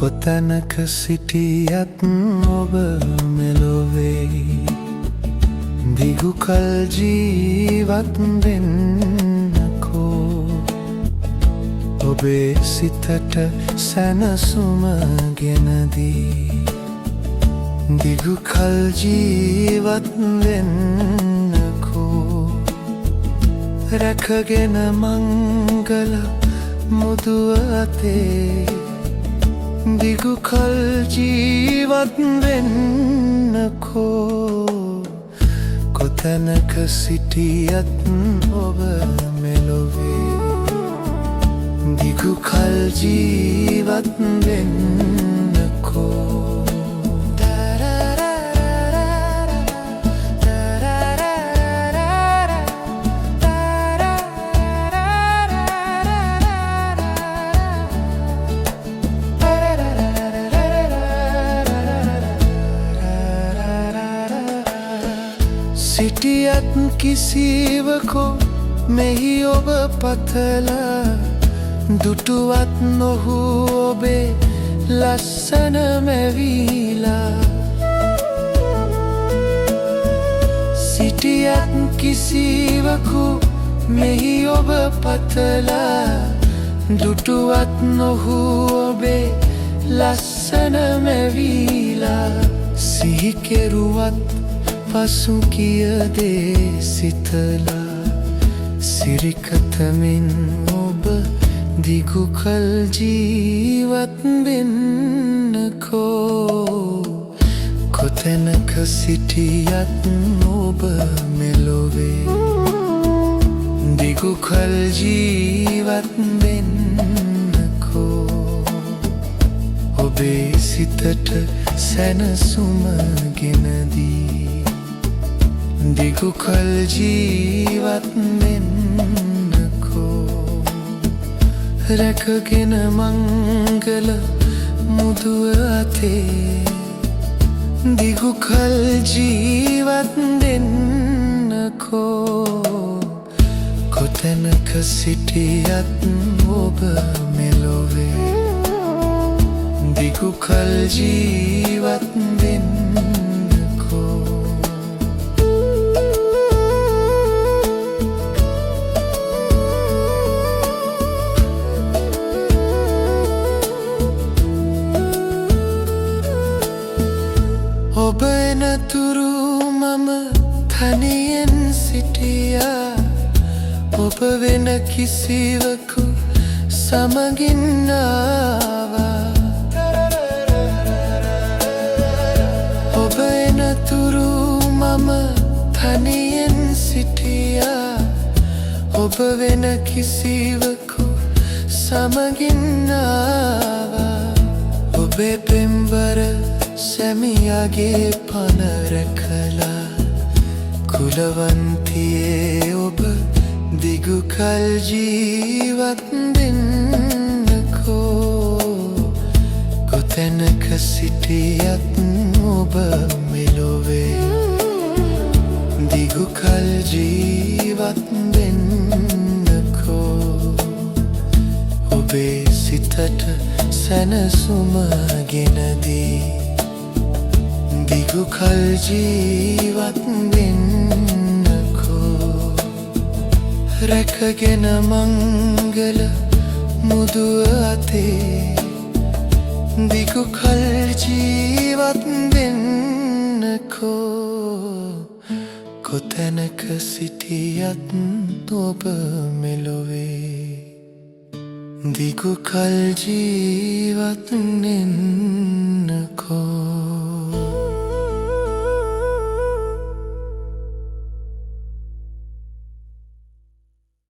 කොතැනක සිටියත් ඔබ මෙලොවේ දිගු කල් ජීවත් වෙන්නකෝ ඔබේ සිතට සැනසුම ගෙනදී දිගු කල් ජීවත් වෙන්නකෝ රැකගෙන මංගල මුදුව අතේ දිගු කල් ජීවත් වෙන්නකෝ කොතැනක සිටියත් ඔබ මෙලොවේ දිගු කල් ජීවත් වෙන්නකෝ සිටියත් කිසිවකෝ මෙහි ඔබ පතලා දුටුවත් නොහු ඔබේ ලස්සන මැවිලා සිටියත් කිසිවකෝ මෙහි ඔබ පතලා දුටුවත් නොහු ඔබේ ලස්සන මැවිලා සිහි කෙරුවත් පසු කියදේ සිතලා සිරිකතමින් ඔබ දිගු කල් ජීවත් වෙන්නකෝ කොතැනක සිටියත් ඔබ මෙලොවේ දිගු කල් ජීවත් වෙන්නකෝ ඔබේ සිතට සැනසුම ගෙනදී දිගු කල් ජීවත් වෙන්නකෝ රැකගෙන මංගල මුදුව අතේ දිගු කල් ජීවත් වෙන්නකෝ කොතැනක සිටියත් ඔබ මෙලොවේ දිගු කල් ජීවත් වෙන්නකෝ ඔබ එනතුරු මම තනියෙන් සිටියා ඔබ වෙන කිසිවකු සමගින් ආවා ඔබ එනතුරු මම තනියෙන් සිටියා ඔබ වෙන කිසිවකු සමගින් ආවා ඔබේ පෙම්බර සැමියාගේ පන රැකලා කුලවන්තියේ ඔබ දිගු කල් ජීවත් වෙන්නකෝ කොතැනක සිටියත් ඔබ මෙලොවේ දිගු කල් ජීවත් වෙන්නකෝ ඔබේ සිතට සැනසුම ගෙනදී දිගු කල් ජීවත් වෙන්නකෝ රැකගෙන මංගල මුදුව අතේ දිගු කල් ජීවත් වෙන්නකෝ කොතැනක සිටියත් ඔබ මෙලොවේ දිගු කල් ජීවත් වෙන්නකෝ